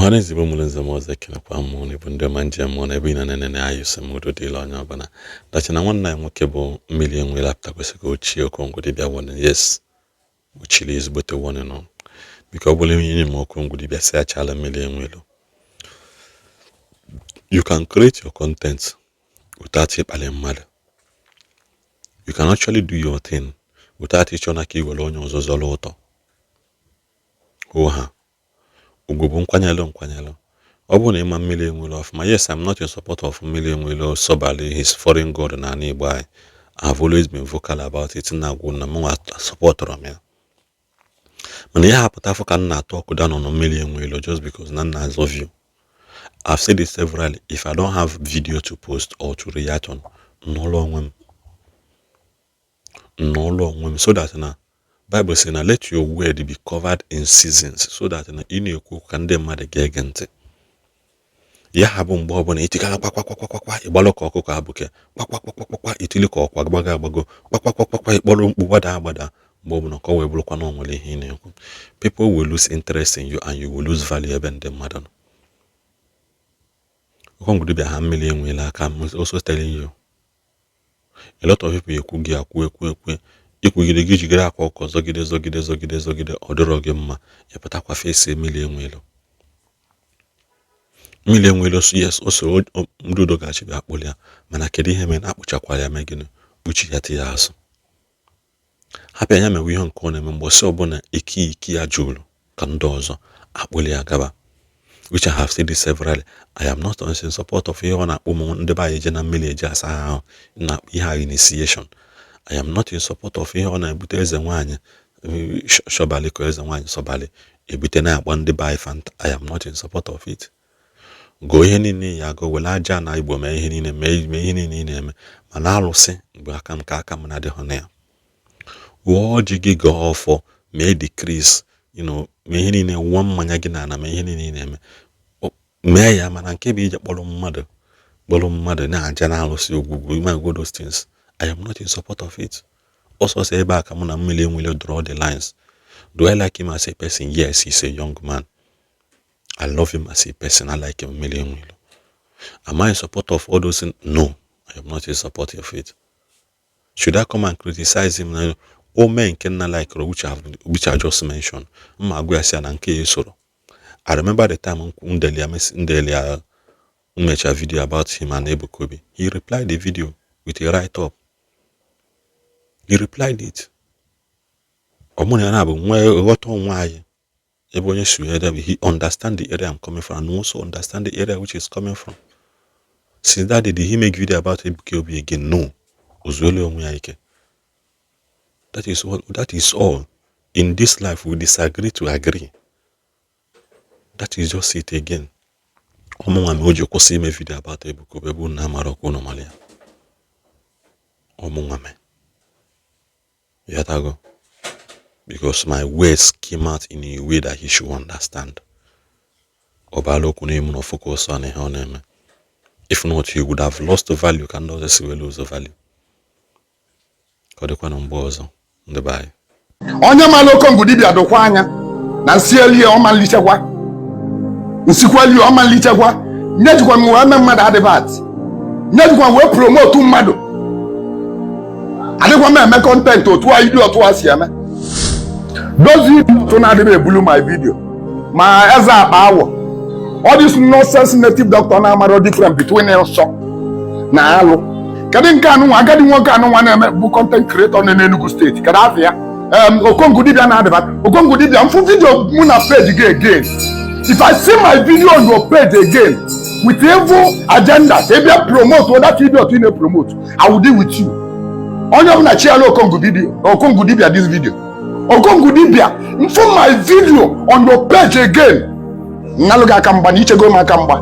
Ohanezi bo mulenza moza kila kwa moni bunde manje mona bina nene ayo semudo dilo anya bana dachi na nwanna nwoke bo Nmiri Eweilo apta kwesịrị ochie Okongwu Dibia one yes uchili is but one no because bole yin mo Okongwu Dibia say achala Nmiri Eweilo. You can create your content without it mad. You can actually do your thing without it on a key will on your zoloto. Oha Ugubu nkwanyelo. Obune ima Nmiri Eweilo of my yes, I'm not in support of Nmiri Eweilo Sobali, his foreign god na nearby. I've always been vocal about it na guna mwa support Romeo. When you have to na talk down on Nmiri Eweilo just because none I love you. I've said it severally. If I don't have video to post or to react on, no long so that na Bible says, let your word be covered in seasons, so that in your cook can dem mad gegente. Ya habun bobo na itika kwa ibaloko ko abuke kwa itiliko kwa bago kwa ibolo wada bobo no ko we bloko no nwele hin. People will lose interest in you and you will lose value even them madam. Okongwu Dibia ha Nmiri Eweilo I'm also telling you. A lot of people ekwu ikwugide gijigere akwa ọkọ zogide odoroge mma epụta kwa face Nmiri Eweilo. Nmiri Eweilo yes also mdudo gachi bịa akpụli ya mana kedu ihe mere akpụchakwara ya meginu kpuchi ya ti ya asụ. Hapụ anya mewe ihe nke ọ na-eme mgbọsị ọbụla iki ya jụrụ ka ndị ọzọ akpụli ya gaba. Which I have said this severally. I am not in support of you on a woman the by Jena Millie na initiation. I am not in support of you on a butez and wine Shobali Koez and wine Sobali. A butena one the by fant. I am not in support of it. Go in ya go well ajan I will may in a may in him. Manalo say Bakam Kakamana de Honea. What jiggy go for may decrease. You know, may in a one managina, may in him. May I man and be bolum mother, na general so we might go those things. I am not in support of it. Also say back, I'm on Nmiri Eweilo draw the lines. Do I like him as a person? Yes, he's a young man. I love him as a person. I like him Nmiri Eweilo. Am I in support of all those things? No, I am not in support of it. Should I come and criticize him now? Oh men can not like which I just mentioned. I remember the time Ndelia made a video about him and Ebukobi. He replied the video with a write-up. He replied it. He understand the area I'm coming from and also understand the area which he's coming from. Since that day, did he make video about Ebukobi again? No. That is all. In this life, we disagree to agree. That is just it again. Omo ojo ko see me video about Ebukobi ebu na maroko no malia. Omo ngame. Yatago. Because my words came out in a way that he should understand. Obalo kune no focus on him. If not, he would have lost the value. Can not just lose the value. Kode kwa nombozo. Ndebai. Onye malo Okongwu Dibia dokwa anya na nsieli o malichekwa. Nsikwali o malichekwa. Nyejikwa mu ame mmadu advert. Nyejikwa we promote mmadu. Adekwa me make content otu a video otu asi eme. Those videos to na dey blue my video. My eza awo. All this nonsense native doctor na amaro different between so na alo. Kadin kanu agadi nwoke anu wana bu content creator na Enugu state. Kada afia Okongwu Dibia na advert. Okongwu Dibia mfu video mu na page again. If I see my video on your page again with evil agenda, maybe I promote or that video to promote, I will deal with you. On your na share Okongwu Dibia this video. Okongwu Dibia, mfu my video on your page again. Naloga kamba ni chego makamba.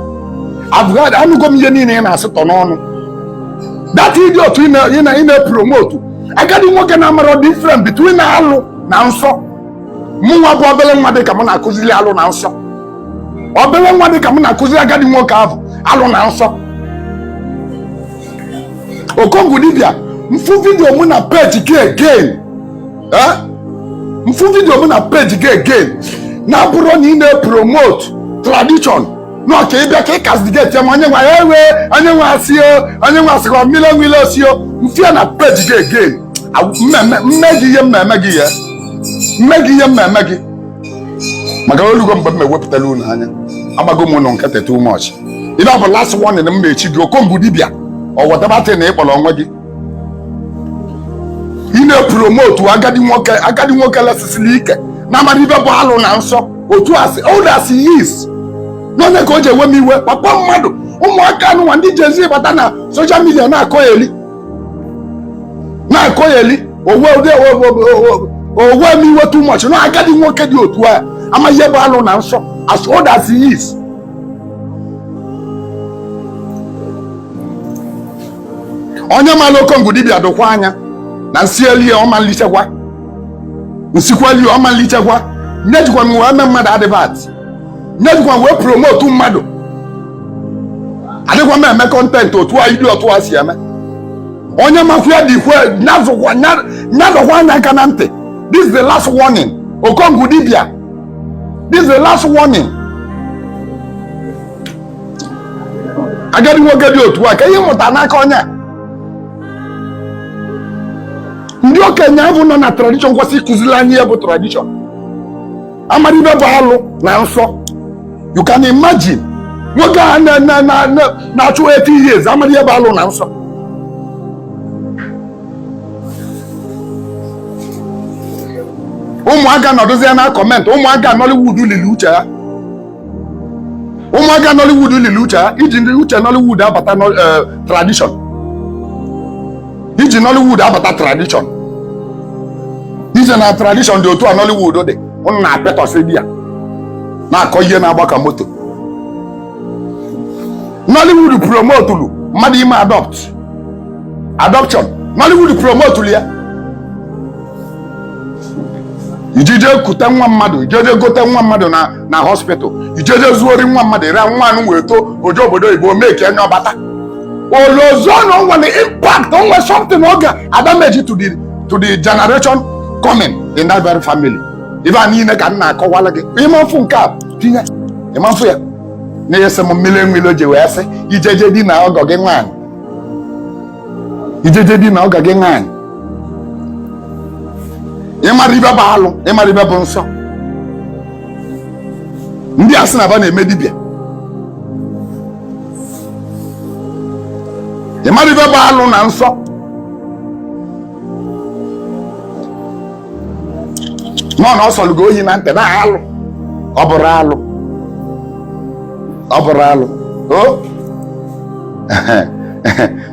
I've got anu go miye ni na aseto no. That video to in promote. I got the work na maro different between alu na nso. Mu wa bo obele nwade ka mo na akuzili alu na nso. Obele nwade ka mo na akuzili agadi nwoke alu na nso. Okongwu Dibia, mfu video mu na page again. Mfu video mu na page again. Na bro ni na promote tradition no ka ịbịa ka castigate ya ma onye nwa ewe onye nwa asio onye nwa asịkọ mile osio mfia na page gị again mmegi ihe mmemme gị ya mmegi ihe mmemme gị maka olugo mgbe m ewepụtala unu anya agbago m ụnụ nkete too much ibe ọ bụ last warning m mechi gị Okongwu Dibia ọ whatever na ịkpọrọ onwe gị ị na-epromotu agadi nwoke lesisili ike na amara ibe bụ alụ na nsọ otu asị old as he is n'onye ka o ji enwe m iwe kpakpọ mmadụ ụmụaka anụnwa ndị jezi bata na social media na-akọgheli owe m iwe too much na agadi nwoke dị otu a ama ihe bụ alụ na nsọ as old as he is. Onye mara Okongwu Dibia dokwa anya na nsieli ọmalichekwa nsikweli ọmalichekwa nyejikwa m wee mee mmadụ adịbat nyejikwa wee promote mmadụ adịkwa m eme content otu a ili otu a si eme onye makwa ya dịkwa nyadokwa anya aka na ntị. This is the last warning Okongwu Dibia, this is the last warning. Agadi nwoke dị otu a ka ihe mụta n'aka onye ndị okenye ahụ nọ na tradition kwesị ịkụziri anyị ya bụ tradition amara ibe bụ alụ na nsọ. You can imagine nwoke a na-achụ 80 years amara ihe bụ alụ na nsọ. Ụmụaka nọdụzie na kọment ụmụaka Nollywood lili uche ha ụmụaka Nollywood lili uche ha iji ndị uche Nollywood abata tradition iji Nollywood abata tradition ije na tradition dị otu a Nollywood dị ụnụ na-apịatọsị di ya na-akọ ihe na-agba ka moto. Nollywood promotulu mmadụ ime adoption Nollywood promotulu ya ijeje kute nwa mmadụ ijeje gote nwa mmadụ na hospital ijeje zuori nwa mmadụ ira nwa anụ wee to ojo obodo Igbo meke anya ọbata olozo no nwere impact on something oga damage to the generation coming in that very family. Ibe niile ka nna akọwala gị ịmanfụ nke a tinye ịmanfụ ya na yese m mmile je wee sị ijeje di na ọgọ gị nwaanyị ijeje di na ọgọ gị nwaanyị ịmara ibe bụ alụ ịmara ibe bụ nsọ. Ndị asị na ba na-eme dibịa ịmara ibe bụ alụ na nsọ. Nọ na ọsọlụgo oyi na ntị na alụ ọ bụrụ alụ o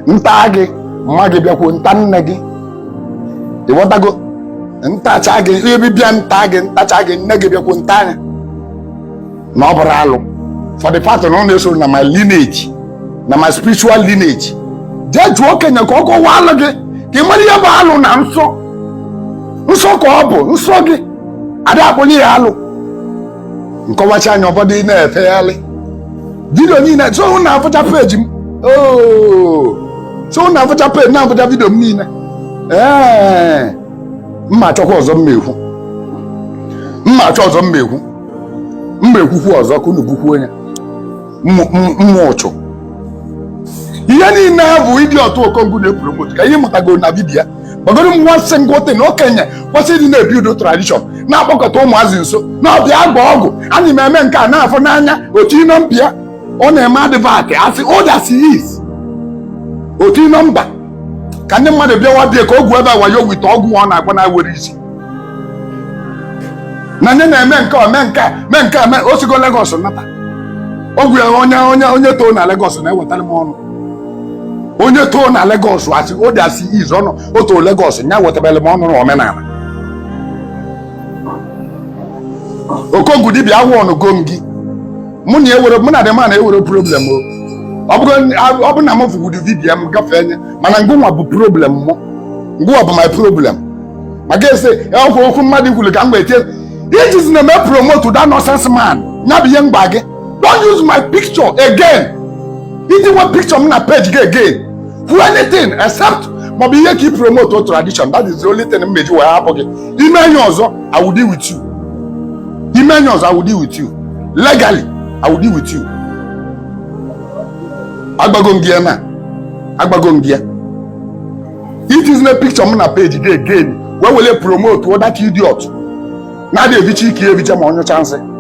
nta gị mma gị bịakwu nta nne gị ịghọtago ntacha gị ebibịa nta gị ntacha gị nne gị bịakwu nta anya na ọ bụrụ alụ for the fact na ọ na-eso na my lineage na my spiritual lineage. Jee jụọ okenye ka ọ kọwaa alụ gị ka ị mara ihe bụ alụ na nsọ ka ọ bụ nsọ gị ada akpụnye ya alụ nkọwacha anya ọbọdụ ị na-efegharị vidio niile so na-afụcha peji m so na-afụcha peji na-afụcha vidio m niile mma achọkwa ọzọ mma ekwukwu ọzọ ka unu gwukwu onye mmụọ ụchụ ihe niile bụ ịdị ọtụ Okongwu na-epromote ka ihe mụtago na vidiyo gbagoro m nwa singleton na okenye kwesịrị ịdị na-ebido tradition na-akpọkọta ụmụazị nso na ọbịa agba ọgwụ anyị na-eme nke a na-afọ n'anya otu ino mpịa ọ na-eme adịvat asị odas is otu ino mba ka ndị mmadụ bịawa bịa ka ogwu ebe wayo wite ọgwụ ọ na-agba na-ewere isi na nye na-eme nke mee nke o sigo Lagos nata ogwu ya onye too na Lagos na-ewetara m ọnụ onye too na Lagos asị odas is ọnụ o too Lagos nya wetabere m ọnụ na omenala. Okongwu Dibia awụọnụ gom gị mụ na dị ma na-ewere problem ọ bụ na m fụgwuru vidiyo m gafee nye mana ngụnwa bụ problem mụ ngụnwa bụ my problem maka ese ọkwa okwu mmadụ kwuru ka m gba etie ijizi na eme promote that nonsense man nya bụ ihe mgba gị don't use my picture again iji nwe picture m na page gị again do anything except maọbụ ihe ka i promote o tradition. That is the only thing m meji wee hapụ gị ime enye ọzọ I will deal with you legally I will deal with you. Agbagongia na. Agbagongia. It is a picture on a page again. Where will they promote what that idiot? Now they vichi ki evicha ma onyo chance.